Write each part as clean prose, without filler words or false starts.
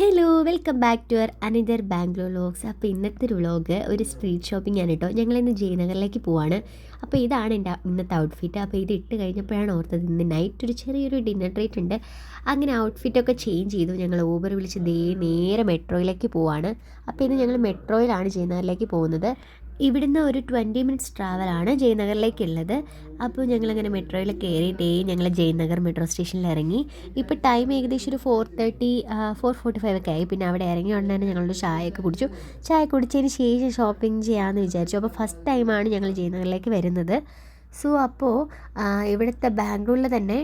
Hello welcome back to our another Bangalore vlogs. അപ്പോൾ ഇന്നത്തെ ഒരു വ്ളോഗ് ഒരു സ്ട്രീറ്റ് ഷോപ്പിംഗ് ആണ് കേട്ടോ. ഞങ്ങളിന്ന് ജയനഗറിലേക്ക് പോവാണ്. അപ്പോൾ ഇതാണ് എൻ്റെ ഇന്നത്തെ ഔട്ട്ഫിറ്റ്. അപ്പോൾ ഇത് ഇട്ട് കഴിഞ്ഞപ്പോഴാണ് ഓർത്തത് ഇന്ന് നൈറ്റ് ഒരു ചെറിയൊരു ഡിന്നർ ഡേറ്റ് ഉണ്ട്. അങ്ങനെ ഔട്ട്ഫിറ്റൊക്കെ ചേഞ്ച് ചെയ്തു. ഞങ്ങൾ ഊബർ വിളിച്ച് നേരെ മെട്രോയിലേക്ക് പോവാണ്. അപ്പോൾ ഇന്ന് ഞങ്ങൾ മെട്രോയിലാണ് ജയനഗറിലേക്ക് പോകുന്നത്. ഇവിടുന്ന് ഒരു 20 മിനിറ്റ്സ് ട്രാവലാണ് ജയനഗറിലേക്കുള്ളത്. അപ്പോൾ ഞങ്ങളങ്ങനെ മെട്രോയിൽ കയറിയിട്ടേ ഞങ്ങൾ ജയനഗർ മെട്രോ സ്റ്റേഷനിൽ ഇറങ്ങി. ഇപ്പോൾ ടൈം ഏകദേശം ഒരു 4:30 4:45 ഒക്കെ ആയി. പിന്നെ അവിടെ ഇറങ്ങി ഉടനെ തന്നെ ഞങ്ങളൊരു ചായയൊക്കെ കുടിച്ചു. ചായ കുടിച്ചതിന് ശേഷം ഷോപ്പിംഗ് ചെയ്യാമെന്ന് വിചാരിച്ചു. അപ്പോൾ ഫസ്റ്റ് ടൈമാണ് ഞങ്ങൾ ജയനഗറിലേക്ക് വരുന്നത്. സോ അപ്പോൾ ഇവിടുത്തെ ബാംഗ്ലൂരിൽ തന്നെ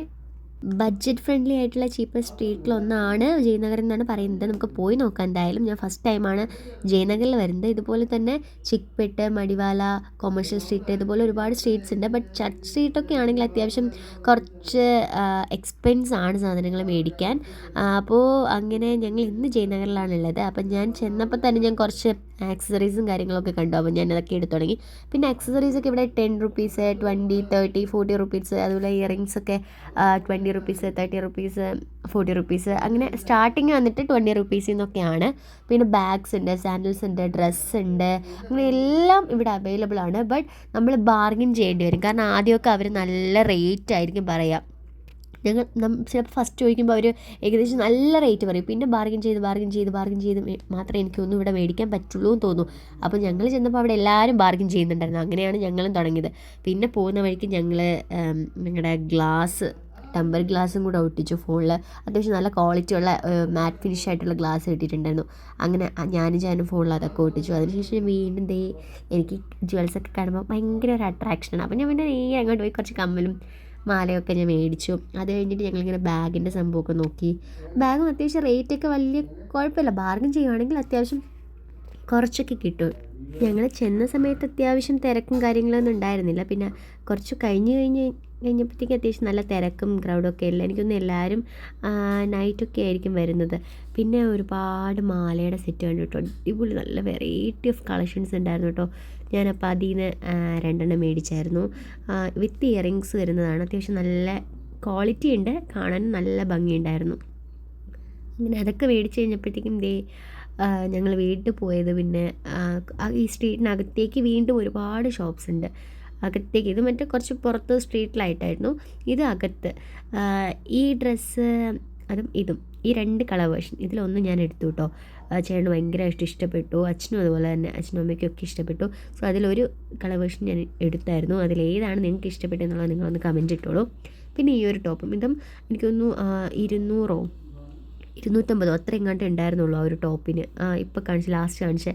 ബഡ്ജറ്റ് ഫ്രണ്ട്ലി ആയിട്ടുള്ള ചീപ്പസ്റ്റ് സ്ട്രീറ്റിലൊന്നാണ് ജയനഗർ എന്നാണ് പറയുന്നത്. നമുക്ക് പോയി നോക്കാം എന്തായാലും. ഞാൻ ഫസ്റ്റ് ടൈമാണ് ജയനഗറിൽ വരുന്നത്. ഇതുപോലെ തന്നെ ചിക്പെട്ട്, മടിവാല, കൊമേഴ്ഷ്യൽ സ്ട്രീറ്റ്, ഇതുപോലെ ഒരുപാട് സ്ട്രീറ്റ്സ് ഉണ്ട്. ബട്ട് ചർച്ച് സ്ട്രീറ്റൊക്കെ ആണെങ്കിൽ അത്യാവശ്യം കുറച്ച് എക്സ്പെൻസ് ആണ് സാധനങ്ങൾ മേടിക്കാൻ. അപ്പോൾ അങ്ങനെ ഞങ്ങൾ ഇന്ന് ജയനഗറിലാണുള്ളത്. അപ്പം ഞാൻ ചെന്നപ്പോൾ തന്നെ ഞാൻ കുറച്ച് ആക്സസറീസും കാര്യങ്ങളൊക്കെ കണ്ടു. അപ്പോൾ ഞാൻ അതൊക്കെ എടുത്തു തുടങ്ങി. പിന്നെ ആക്സസറീസൊക്കെ ഇവിടെ 10 റുപ്പീസ്, 20, 30, 40 റുപ്പീസ്, അതുപോലെ ഇയറിങ്സൊക്കെ 20 റുപ്പീസ്, 30 റുപ്പീസ്, 40 റുപ്പീസ്, അങ്ങനെ സ്റ്റാർട്ടിങ് വന്നിട്ട് 20 റുപ്പീസിൽ നിന്നൊക്കെയാണ്. പിന്നെ ബാഗ്സ് ഉണ്ട്, സാൻഡൽസ് ഉണ്ട്, ഡ്രസ്സ് ഉണ്ട്, അങ്ങനെ എല്ലാം ഇവിടെ അവൈലബിൾ ആണ്. ബട്ട് നമ്മൾ ബാർഗിൻ ചെയ്യേണ്ടി വരും. കാരണം ആദ്യമൊക്കെ അവർ നല്ല റേറ്റ് ആയിരിക്കും പറയുക. ചിലപ്പോൾ ഫസ്റ്റ് ചോദിക്കുമ്പോൾ അവർ ഏകദേശം നല്ല റേറ്റ് പറയും. പിന്നെ ബാർഗിൻ ചെയ്ത് മാത്രമേ എനിക്കൊന്നും ഇവിടെ മേടിക്കാൻ പറ്റുള്ളൂ എന്ന് തോന്നുന്നു. അപ്പോൾ ഞങ്ങൾ ചെന്നപ്പോൾ അവിടെ എല്ലാവരും ബാർഗിൻ ചെയ്യുന്നുണ്ടായിരുന്നു. അങ്ങനെയാണ് ഞങ്ങളും തുടങ്ങിയത്. പിന്നെ പോകുന്ന വഴിക്ക് ഞങ്ങൾ ഞങ്ങളുടെ ടെമ്പർ ഗ്ലാസും കൂടെ ഒട്ടിച്ചു ഫോണിൽ. അത്യാവശ്യം നല്ല ക്വാളിറ്റിയുള്ള മാറ്റ് ഫിനിഷ് ആയിട്ടുള്ള ഗ്ലാസ് കിട്ടിയിട്ടുണ്ടായിരുന്നു. അങ്ങനെ ഞാനും ഫോണിൽ അതൊക്കെ ഒട്ടിച്ചു. അതിനുശേഷം വീണ്ടും എനിക്ക് ജ്വൽസൊക്കെ കാണുമ്പോൾ ഭയങ്കര ഒരു അട്രാക്ഷനാണ്. അപ്പോൾ ഞാൻ പിന്നെ നേരെ അങ്ങോട്ട് പോയി കുറച്ച് കമ്മലും മാലയൊക്കെ ഞാൻ മേടിച്ചു. അത് കഴിഞ്ഞിട്ട് ഞങ്ങളിങ്ങനെ ബാഗിൻ്റെ സംഭവമൊക്കെ നോക്കി. ബാഗും അത്യാവശ്യം റേറ്റൊക്കെ വലിയ കുഴപ്പമില്ല. ബാർഗിൻ ചെയ്യുകയാണെങ്കിൽ അത്യാവശ്യം കുറച്ചൊക്കെ കിട്ടും. ഞങ്ങൾ ചെന്ന സമയത്ത് അത്യാവശ്യം തിരക്കും കാര്യങ്ങളൊന്നും ഉണ്ടായിരുന്നില്ല. പിന്നെ കുറച്ച് കഴിഞ്ഞപ്പോഴത്തേക്ക് അത്യാവശ്യം നല്ല തിരക്കും ക്രൗഡൊക്കെ ഇല്ല. എനിക്കൊന്നും എല്ലാവരും നൈറ്റൊക്കെ ആയിരിക്കും വരുന്നത്. പിന്നെ ഒരുപാട് മാലയുടെ സെറ്റ് കണ്ടു കേട്ടോ. അടിപൊളി നല്ല വെറൈറ്റി ഓഫ് കളക്ഷൻസ് ഉണ്ടായിരുന്നു കേട്ടോ. ഞാനപ്പോൾ അതിൽ നിന്ന് 2 മേടിച്ചായിരുന്നു. വിത്ത് ഇയറിങ്സ് വരുന്നതാണ്. അത്യാവശ്യം നല്ല ക്വാളിറ്റി ഉണ്ട്, കാണാനും നല്ല ഭംഗിയുണ്ടായിരുന്നു. അങ്ങനെ അതൊക്കെ മേടിച്ച് കഴിഞ്ഞപ്പോഴത്തേക്കും ഞങ്ങൾ വീട്ടിൽ പോയത്. പിന്നെ ഈ സ്ട്രീറ്റിനകത്തേക്ക് വീണ്ടും ഒരുപാട് ഷോപ്സ് ഉണ്ട് അകത്തേക്ക്. ഇത് മറ്റേ കുറച്ച് പുറത്ത് സ്ട്രീറ്റിലായിട്ടായിരുന്നു, ഇത് അകത്ത്. ഈ ഡ്രസ്സ് ഇതും ഈ 2 കളർ വേർഷൻ ഇതിലൊന്ന് ഞാൻ എടുത്തു കേട്ടോ. ചേട്ടന് ഭയങ്കരമായിട്ട് ഇഷ്ടപ്പെട്ടു. അച്ഛനും അതുപോലെ തന്നെ, അച്ഛനും അമ്മയ്ക്കും ഒക്കെ ഇഷ്ടപ്പെട്ടു. സോ അതിലൊരു കളർ വേർഷൻ ഞാൻ എടുത്തായിരുന്നു. അതിലേതാണ് നിങ്ങൾക്ക് ഇഷ്ടപ്പെട്ടതെന്നുള്ളത് നിങ്ങളൊന്ന് കമൻറ്റ് ഇട്ടോളൂ. പിന്നെ ഈ ഒരു ടോപ്പും ഇതും എനിക്കൊന്നു 250 അത്ര എങ്ങാണ്ട് ഉണ്ടായിരുന്നുള്ളൂ ആ ഒരു ടോപ്പിന്. ഇപ്പോൾ ലാസ്റ്റ് കാണിച്ച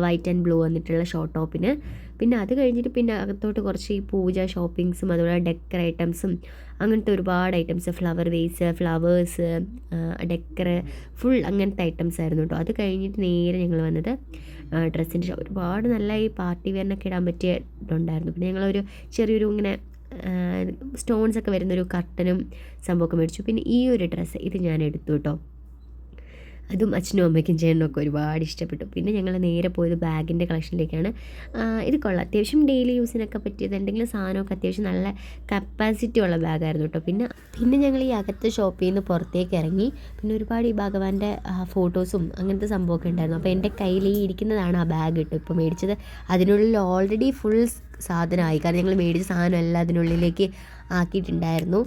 വൈറ്റ് ആൻഡ് ബ്ലൂ വന്നിട്ടുള്ള ഷോർട്ട് ടോപ്പിന്. പിന്നെ അത് കഴിഞ്ഞിട്ട് പിന്നെ അകത്തോട്ട് കുറച്ച് ഈ പൂജ ഷോപ്പിങ്സും അതുപോലെ ഡെക്കർ ഐറ്റംസും അങ്ങനത്തെ ഒരുപാട് items, flower vase, flowers, decor, full അങ്ങനത്തെ ഐറ്റംസ് ആയിരുന്നു കേട്ടോ. അത് കഴിഞ്ഞിട്ട് നേരെ ഞങ്ങൾ വന്നത് ഡ്രസ്സിൻ്റെ ഒരുപാട് നല്ല ഈ പാർട്ടി വെയറിനൊക്കെ ഇടാൻ പറ്റിയ ഇതുണ്ടായിരുന്നു. പിന്നെ ഞങ്ങളൊരു ചെറിയൊരു ഇങ്ങനെ സ്റ്റോൺസൊക്കെ വരുന്നൊരു കർട്ടനും സംഭവമൊക്കെ മേടിച്ചു. പിന്നെ ഈ ഒരു ഡ്രസ്സ് ഇത് ഞാൻ എടുത്തു കേട്ടോ. അതും അച്ഛനും അമ്മയ്ക്കും ചേട്ടനൊക്കെ ഒരുപാട് ഇഷ്ടപ്പെട്ടു. പിന്നെ ഞങ്ങൾ നേരെ പോയത് ബാഗിൻ്റെ കളക്ഷനിലേക്കാണ്. ഇത് കൊള്ളാം, അത്യാവശ്യം ഡെയിലി യൂസിനൊക്കെ പറ്റിയത്, എന്തെങ്കിലും സാധനമൊക്കെ അത്യാവശ്യം നല്ല കപ്പാസിറ്റി ഉള്ള ബാഗായിരുന്നു കേട്ടോ. പിന്നെ ഞങ്ങൾ ഈ അകത്ത് ഷോപ്പിൽ നിന്ന് പുറത്തേക്ക് ഇറങ്ങി. പിന്നെ ഒരുപാട് ഈ ഭഗവാന്റെ ഫോട്ടോസും അങ്ങനത്തെ സംഭവമൊക്കെ ഉണ്ടായിരുന്നു. അപ്പോൾ എൻ്റെ കയ്യിൽ ഈ ഇരിക്കുന്നതാണ് ആ ബാഗ് കേട്ടോ ഇപ്പോൾ മേടിച്ചത്. അതിനുള്ളിൽ ഓൾറെഡി ഫുൾ സാധനമായി, കാരണം ഞങ്ങൾ മേടിച്ച സാധനം എല്ലാം അതിനുള്ളിലേക്ക് ആക്കിയിട്ടുണ്ടായിരുന്നു.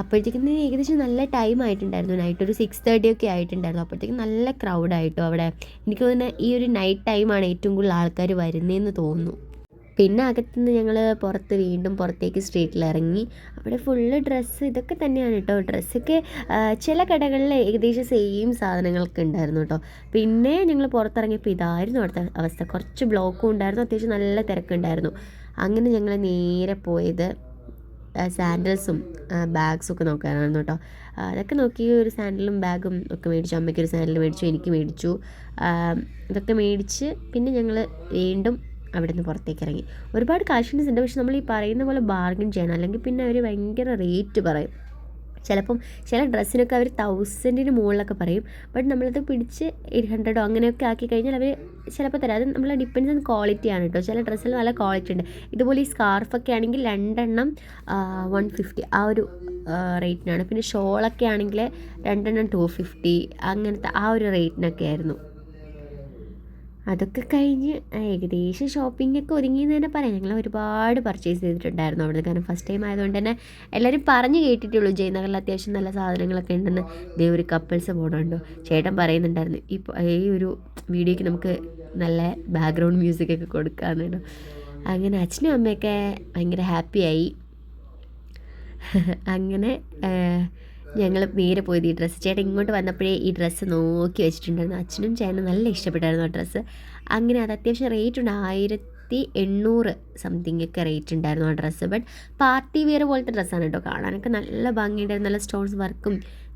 അപ്പോഴത്തേക്കും ഏകദേശം നല്ല ടൈം ആയിട്ടുണ്ടായിരുന്നു. നൈറ്റ് ഒരു 6:30 ഒക്കെ ആയിട്ടുണ്ടായിരുന്നു. അപ്പോഴത്തേക്കും നല്ല ക്രൗഡായിട്ടോ അവിടെ. എനിക്ക് തോന്നുന്നത് ഈ ഒരു നൈറ്റ് ടൈമാണ് ഏറ്റവും കൂടുതൽ ആൾക്കാർ വരുന്നതെന്ന് തോന്നുന്നു. പിന്നെ അകത്തുനിന്ന് ഞങ്ങൾ പുറത്തേക്ക് സ്ട്രീറ്റിൽ ഇറങ്ങി. അവിടെ ഫുള്ള് ഡ്രസ്സ് ഇതൊക്കെ തന്നെയാണ് കേട്ടോ. ഡ്രസ്സൊക്കെ ചില കടകളിൽ ഏകദേശം സെയിം സാധനങ്ങളൊക്കെ ഉണ്ടായിരുന്നു കേട്ടോ. പിന്നെ ഞങ്ങൾ പുറത്തിറങ്ങിയപ്പോൾ ഇതായിരുന്നു അവിടുത്തെ അവസ്ഥ. കുറച്ച് ബ്ലോക്കും ഉണ്ടായിരുന്നു, അത്യാവശ്യം നല്ല തിരക്കുണ്ടായിരുന്നു. അങ്ങനെ ഞങ്ങൾ നേരെ പോയത് സാൻഡൽസും ബാഗ്സും ഒക്കെ നോക്കാനായിരുന്നു കേട്ടോ. അതൊക്കെ നോക്കി ഒരു സാൻഡലും ബാഗും ഒക്കെ മേടിച്ചു. അമ്മയ്ക്കൊരു സാൻഡൽ മേടിച്ചു, എനിക്ക് മേടിച്ചു. ഇതൊക്കെ മേടിച്ച് പിന്നെ ഞങ്ങൾ വീണ്ടും അവിടെ നിന്ന് പുറത്തേക്ക് ഇറങ്ങി. ഒരുപാട് കളക്ഷൻസ് ഉണ്ട്, പക്ഷെ നമ്മൾ ഈ പറയുന്ന പോലെ ബാർഗിൻ ചെയ്യണം, അല്ലെങ്കിൽ പിന്നെ അവർ ഭയങ്കര റേറ്റ് പറയും. ചിലപ്പം ചില ഡ്രസ്സിനൊക്കെ അവർ 1000-ന് മുകളിലൊക്കെ പറയും. ബട്ട് നമ്മളത് പിടിച്ച് 800 അങ്ങനെയൊക്കെ ആക്കി കഴിഞ്ഞാൽ അവർ ചിലപ്പോൾ തരാം. അത് നമ്മൾ ഡിപ്പെൻഡ്സ് ഓൺ ക്വാളിറ്റിയാണ് കേട്ടോ. ചില ഡ്രസ്സിൽ നല്ല ക്വാളിറ്റി ഉണ്ട്. ഇതുപോലെ ഈ സ്കാർഫൊക്കെ ആണെങ്കിൽ 2 എണ്ണം 150 ആ ഒരു റേറ്റിനാണ്. പിന്നെ ഷോളൊക്കെ ആണെങ്കിൽ 2 എണ്ണം 250 അങ്ങനത്തെ ആ ഒരു റേറ്റിനൊക്കെ ആയിരുന്നു. അതൊക്കെ കഴിഞ്ഞ് ഏകദേശം ഷോപ്പിംഗൊക്കെ ഒതുങ്ങിയെന്ന് തന്നെ പറയാം. ഞങ്ങൾ ഒരുപാട് പർച്ചേസ് ചെയ്തിട്ടുണ്ടായിരുന്നു അവിടുന്ന്. കാരണം ഫസ്റ്റ് ടൈം ആയതുകൊണ്ട് തന്നെ എല്ലാവരും പറഞ്ഞു കേട്ടിട്ടുള്ളൂ ജയനഗറിൽ അത്യാവശ്യം നല്ല സാധനങ്ങളൊക്കെ ഉണ്ടെന്ന്. ഇതേ ഒരു കപ്പിൾസ് പോകണുണ്ടോ, ചേട്ടൻ പറയുന്നുണ്ടായിരുന്നു ഇപ്പോൾ ഈ ഒരു വീഡിയോയ്ക്ക് നമുക്ക് നല്ല ബാക്ക്ഗ്രൗണ്ട് മ്യൂസിക്കൊക്കെ കൊടുക്കാമെന്നുണ്ടോ. അങ്ങനെ അച്ഛനും അമ്മയൊക്കെ ഭയങ്കര ഹാപ്പിയായി. അങ്ങനെ ഞങ്ങൾ നേരെ പോയത് ഈ ഡ്രസ്സ്, ചേട്ടൻ ഇങ്ങോട്ട് വന്നപ്പോഴേ ഈ ഡ്രസ്സ് നോക്കി വെച്ചിട്ടുണ്ടായിരുന്നു. അച്ഛനും ചേട്ടനും നല്ല ഇഷ്ടപ്പെട്ടായിരുന്നു ആ ഡ്രസ്സ്. അങ്ങനെ അത് അത്യാവശ്യം റേറ്റ് ഉണ്ട്, 1800 സംതിങ് ഒക്കെ റേറ്റ് ഉണ്ടായിരുന്നു ആ ഡ്രസ്സ്. ബട്ട് പാർട്ടി വെയർ പോലത്തെ ഡ്രസ്സാണ് കേട്ടോ. കാണാനൊക്കെ നല്ല ഭംഗിയുണ്ടായിരുന്നു, നല്ല സ്റ്റോൺസ് വർക്കും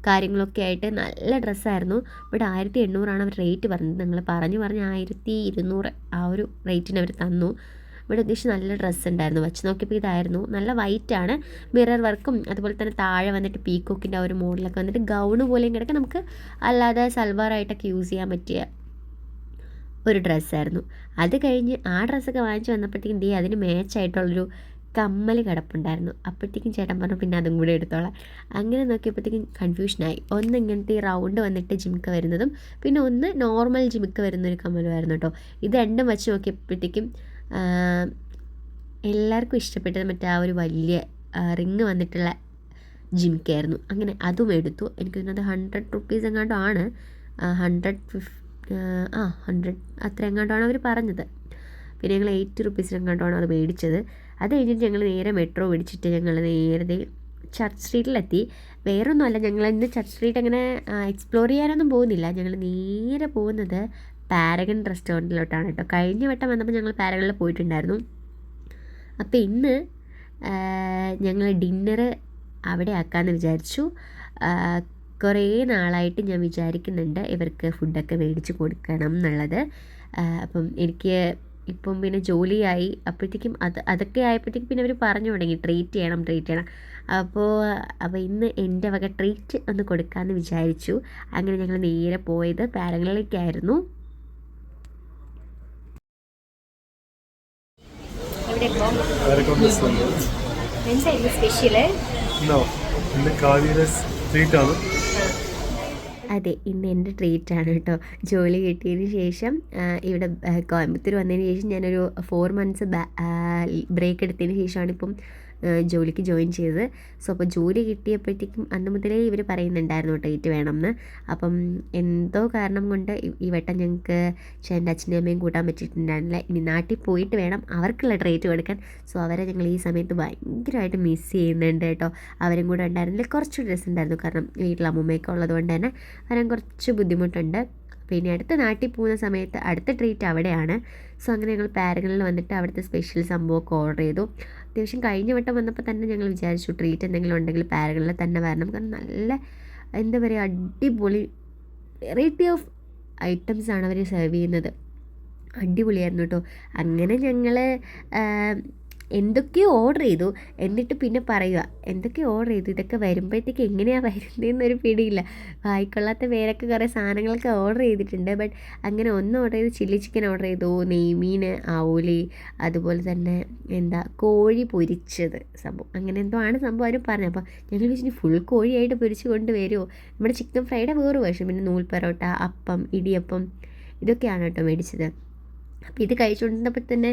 കാര്യങ്ങളൊക്കെ ആയിട്ട് നല്ല ഡ്രസ്സായിരുന്നു. ബട്ട് 1800 അവർ റേറ്റ് പറഞ്ഞത്. ഞങ്ങൾ പറഞ്ഞ് 1200 ആ ഒരു റേറ്റിന് അവർ തന്നു. ഇവിടെ അത്യാവശ്യം നല്ല ഡ്രസ്സ് ഉണ്ടായിരുന്നു. വെച്ച് നോക്കിയപ്പോൾ ഇതായിരുന്നു. നല്ല വൈറ്റാണ്, മിറർ വർക്കും അതുപോലെ തന്നെ താഴെ വന്നിട്ട് പീക്കോക്കിൻ്റെ ആ ഒരു മോഡലൊക്കെ വന്നിട്ട് ഗൗണ് പോലെയും കിടക്കുക. നമുക്ക് അല്ലാതെ സൽവാറായിട്ടൊക്കെ യൂസ് ചെയ്യാൻ പറ്റിയ ഒരു ഡ്രസ്സായിരുന്നു. അത് കഴിഞ്ഞ് ആ ഡ്രസ്സൊക്കെ വാങ്ങിച്ച് വന്നപ്പോഴത്തേക്കും അതിന് മാച്ചായിട്ടുള്ളൊരു കമ്മൽ കിടപ്പുണ്ടായിരുന്നു. അപ്പോഴത്തേക്കും ചേട്ടൻ പറഞ്ഞു പിന്നെ അതും കൂടെ എടുത്തോളാം. അങ്ങനെ നോക്കിയപ്പോഴത്തേക്കും കൺഫ്യൂഷനായി. ഒന്ന് ഇങ്ങനത്തെ ഈ റൗണ്ട് വന്നിട്ട് ജിമിക്ക വരുന്നതും പിന്നെ ഒന്ന് നോർമൽ ജിമിക്ക വരുന്നൊരു കമ്മലുമായിരുന്നു കേട്ടോ. ഇത് രണ്ടും വെച്ച് നോക്കിയപ്പോഴത്തേക്കും എല്ലാവർക്കും ഇഷ്ടപ്പെട്ടത് മറ്റേ ആ ഒരു വലിയ റിങ് വന്നിട്ടുള്ള ജിമിക്കായിരുന്നു. അങ്ങനെ അതും എടുത്തു. എനിക്ക് തോന്നുന്നത് 100 റുപ്പീസ് എങ്ങാണ്ടോ ആണ്, 100 അത്ര എങ്ങാണ്ടാണ് അവർ പറഞ്ഞത്. പിന്നെ ഞങ്ങൾ 80 റുപ്പീസിനെങ്ങാണ്ടാണ് അത് മേടിച്ചത്. അത് കഴിഞ്ഞിട്ട് ഞങ്ങൾ നേരെ മെട്രോ പിടിച്ചിട്ട് ഞങ്ങൾ നേരത്തെ ചർച്ച് സ്ട്രീറ്റിലെത്തി. വേറൊന്നുമല്ല, ഞങ്ങൾ ഇന്ന് ചർച്ച് സ്ട്രീറ്റ് അങ്ങനെ എക്സ്പ്ലോർ ചെയ്യാനൊന്നും പോകുന്നില്ല. ഞങ്ങൾ നേരെ പോകുന്നത് പാരഗൺ റെസ്റ്റോറൻറ്റിലോട്ടാണ് കേട്ടോ. കഴിഞ്ഞ വട്ടം വന്നപ്പോൾ ഞങ്ങൾ പാരഗണിൽ പോയിട്ടുണ്ടായിരുന്നു. അപ്പോൾ ഇന്ന് ഞങ്ങൾ ഡിന്നർ അവിടെ ആക്കാമെന്ന് വിചാരിച്ചു. കുറേ നാളായിട്ട് ഞാൻ വിചാരിക്കുന്നുണ്ട് ഇവർക്ക് ഫുഡൊക്കെ മേടിച്ച് കൊടുക്കണം എന്നുള്ളത്. അപ്പം എനിക്ക് ഇപ്പം പിന്നെ ജോലിയായി, അപ്പോഴത്തേക്കും അതൊക്കെ ആയപ്പോഴത്തേക്കും പിന്നെ അവർ പറഞ്ഞു തുടങ്ങി ട്രീറ്റ് ചെയ്യണം. അപ്പോൾ ഇന്ന് എൻ്റെ വക ട്രീറ്റ് ഒന്ന് കൊടുക്കാമെന്ന് വിചാരിച്ചു. അങ്ങനെ ഞങ്ങൾ നേരെ പോയത് പാരഗണിലേക്കായിരുന്നു. എന്തായിരുന്നു സ്പെഷ്യല്? അതെ, ഇന്ന് എൻ്റെ ട്രീറ്റാണ് കേട്ടോ. ജോലി കിട്ടിയതിന് ശേഷം ഇവിടെ കോയമ്പത്തൂർ വന്നതിന് ശേഷം ഞാനൊരു 4 months ബ്രേക്ക് എടുത്തതിന് ശേഷമാണ് ഇപ്പം ജോലിക്ക് ജോയിൻ ചെയ്തത്. സോ അപ്പോൾ ജോലി കിട്ടിയപ്പോഴത്തേക്കും അന്ന് മുതലേ ഇവർ പറയുന്നുണ്ടായിരുന്നു ട്രീറ്റ് വേണമെന്ന്. അപ്പം എന്തോ കാരണം കൊണ്ട് ഈ വട്ടം ഞങ്ങൾക്ക് എൻ്റെ അച്ഛനും അമ്മയും കൂട്ടാൻ പറ്റിയിട്ടുണ്ടായിരുന്നില്ല. ഇനി നാട്ടിൽ പോയിട്ട് വേണം അവർക്കുള്ള ട്രീറ്റ് കൊടുക്കാൻ. സോ അവരെ ഞങ്ങൾ ഈ സമയത്ത് ഭയങ്കരമായിട്ട് മിസ് ചെയ്യുന്നുണ്ട് കേട്ടോ. അവരും കൂടെ ഉണ്ടായിരുന്നില്ല, കുറച്ച് ഡ്രസ്സ് ഉണ്ടായിരുന്നു. കാരണം വീട്ടിൽ അമ്മൂമ്മയൊക്കെ ഉള്ളത് കൊണ്ട് തന്നെ വരാൻ കുറച്ച് ബുദ്ധിമുട്ടുണ്ട്. പിന്നെ അടുത്ത നാട്ടിൽ പോകുന്ന സമയത്ത് അടുത്ത ട്രീറ്റ് അവിടെയാണ്. സോ അങ്ങനെ ഞങ്ങൾ പാരഗണിൽ വന്നിട്ട് അവിടുത്തെ സ്പെഷ്യൽ സംഭവമൊക്കെ ഓർഡർ ചെയ്തു. അത്യാവശ്യം കഴിഞ്ഞ വട്ടം വന്നപ്പോൾ തന്നെ ഞങ്ങൾ വിചാരിച്ചു ട്രീറ്റ് എന്തെങ്കിലും ഉണ്ടെങ്കിൽ പാരഗണിൽ തന്നെ വരണം. കാരണം നല്ല എന്താ പറയുക, അടിപൊളി വെറൈറ്റി ഓഫ് ഐറ്റംസാണ് അവർ സെർവ് ചെയ്യുന്നത്. അടിപൊളിയായിരുന്നു കേട്ടോ. അങ്ങനെ ഞങ്ങൾ എന്തൊക്കെയോ ഓർഡർ ചെയ്തു. എന്നിട്ട് പിന്നെ പറയുക എന്തൊക്കെയോ ഓർഡർ ചെയ്തു, ഇതൊക്കെ വരുമ്പോഴത്തേക്ക് എങ്ങനെയാണ് വരുന്നതെന്നൊരു പിടിയില്ല. വായിക്കൊള്ളാത്ത പേരൊക്കെ കുറേ സാധനങ്ങളൊക്കെ ഓർഡർ ചെയ്തിട്ടുണ്ട്. ബട്ട് അങ്ങനെ ഒന്ന് ഓർഡർ ചെയ്ത് ചില്ലി ചിക്കൻ ഓർഡർ ചെയ്തു, നെയ്മീൻ, ആവോലി, അതുപോലെ തന്നെ കോഴി പൊരിച്ചത് സംഭവം, അങ്ങനെ എന്തോ ആണ് സംഭവം അവർ പറഞ്ഞത്. അപ്പോൾ ഞങ്ങൾ വിചാരിച്ചു ഫുൾ കോഴിയായിട്ട് പൊരിച്ച് കൊണ്ട് വരുമോ. നമ്മുടെ ചിക്കൻ ഫ്രൈഡ് വേറെ വേഷം, പിന്നെ നൂൽ പൊറോട്ട, അപ്പം, ഇടിയപ്പം, ഇതൊക്കെയാണ് കേട്ടോ മേടിച്ചത്. അപ്പോൾ ഇത് കഴിച്ചുകൊണ്ടിരുന്നപ്പോൾ തന്നെ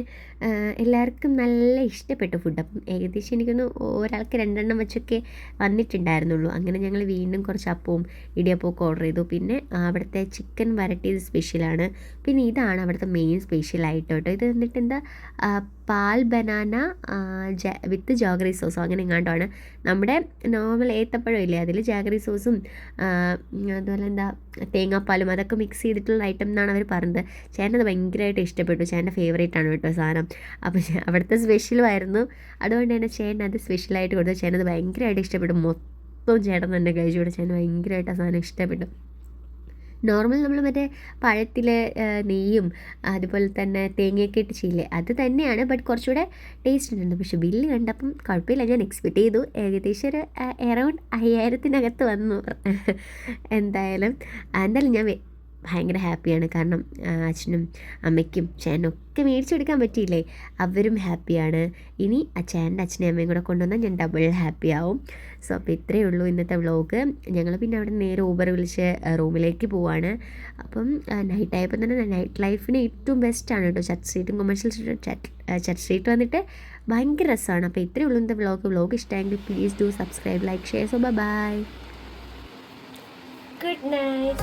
എല്ലാവർക്കും നല്ല ഇഷ്ടപ്പെട്ടു ഫുഡ്. അപ്പം ഏകദേശം എനിക്കൊന്ന് ഒരാൾക്ക് 2 എണ്ണം വെച്ചൊക്കെ വന്നിട്ടുണ്ടായിരുന്നുള്ളൂ. അങ്ങനെ ഞങ്ങൾ വീണ്ടും കുറച്ച് അപ്പവും ഇടിയപ്പവും ഒക്കെ ഓർഡർ ചെയ്തു. പിന്നെ അവിടുത്തെ ചിക്കൻ വരട്ടിയത് സ്പെഷ്യലാണ്. പിന്നെ ഇതാണ് അവിടുത്തെ മെയിൻ സ്പെഷ്യലായിട്ട് കേട്ടോ. ഇത് എന്നിട്ട് പാൽ ബനാന വിത്ത് ജാഗറി സോസും അങ്ങനെ എങ്ങാണ്ടാണ്. നമ്മുടെ നോർമൽ ഏത്തപ്പഴം ഇല്ലേ, അതിൽ ജാഗറി സോസും അതുപോലെ തേങ്ങാപ്പാലും അതൊക്കെ മിക്സ് ചെയ്തിട്ടുള്ള ഐറ്റം എന്നാണ് അവർ പറഞ്ഞത്. ചേട്ടനത് ഭയങ്കരമായിട്ട് ഇഷ്ടപ്പെട്ടു. ചേട്ടൻ്റെ ഫേവറേറ്റ് ആണ് കേട്ടോ സാധനം. അപ്പോൾ അവിടുത്തെ സ്പെഷ്യലും ആയിരുന്നു. അതുകൊണ്ട് തന്നെ ചേട്ടൻ അത് സ്പെഷ്യലായിട്ട് കൊടുത്തു. ചേട്ടനത് ഭയങ്കരമായിട്ട് ഇഷ്ടപ്പെട്ടു. മൊത്തം ചേട്ടൻ തന്നെ കഴിച്ചു കൂടെ. ചേട്ടൻ ഭയങ്കരമായിട്ട് ആ സാധനം ഇഷ്ടപ്പെട്ടു. നോർമൽ നമ്മൾ മറ്റേ പഴത്തിൽ നെയ്യും അതുപോലെ തന്നെ തേങ്ങയൊക്കെ ഇട്ട് ചെയ്യില്ലേ അത് തന്നെയാണ്, ബട്ട് കുറച്ചുകൂടെ ടേസ്റ്റ് ഉണ്ട്. പക്ഷേ ബില്ല് കണ്ടപ്പം കുഴപ്പമില്ല, ഞാൻ എക്സ്പെക്റ്റ് ചെയ്തു ഏകദേശം ഒരു എറൗണ്ട് 5000-നകത്ത് വന്നു. എന്തായാലും ഞാൻ ഭയങ്കര ഹാപ്പിയാണ്. കാരണം അച്ഛനും അമ്മയ്ക്കും ചേട്ടനും ഒക്കെ മേടിച്ചെടുക്കാൻ പറ്റിയില്ലേ, അവരും ഹാപ്പിയാണ്. ഇനി ചേട്ടൻ്റെ അച്ഛനെയും അമ്മയും കൂടെ കൊണ്ടുവന്നാൽ ഞാൻ ഡബിൾ ഹാപ്പി ആവും. സോ അപ്പോൾ ഇത്രയേ ഉള്ളൂ ഇന്നത്തെ വ്ളോഗ്. ഞങ്ങൾ പിന്നെ അവിടെ നേരെ ഊബർ വിളിച്ച് റൂമിലേക്ക് പോവാണ്. അപ്പം നൈറ്റ് ആയപ്പോൾ തന്നെ നൈറ്റ് ലൈഫിന് ഏറ്റവും ബെസ്റ്റാണ് കേട്ടോ ചർച്ച് സ്ട്രീറ്റും കൊമേഴ്ഷ്യൽ ചർച്ച് സ്ട്രീറ്റ് വന്നിട്ട് ഭയങ്കര രസമാണ്. അപ്പോൾ ഇത്രയേ ഉള്ളൂ ഇന്നത്തെ വ്ളോഗ് ഇഷ്ടമെങ്കിൽ please do subscribe, like, share. So bye. Good night.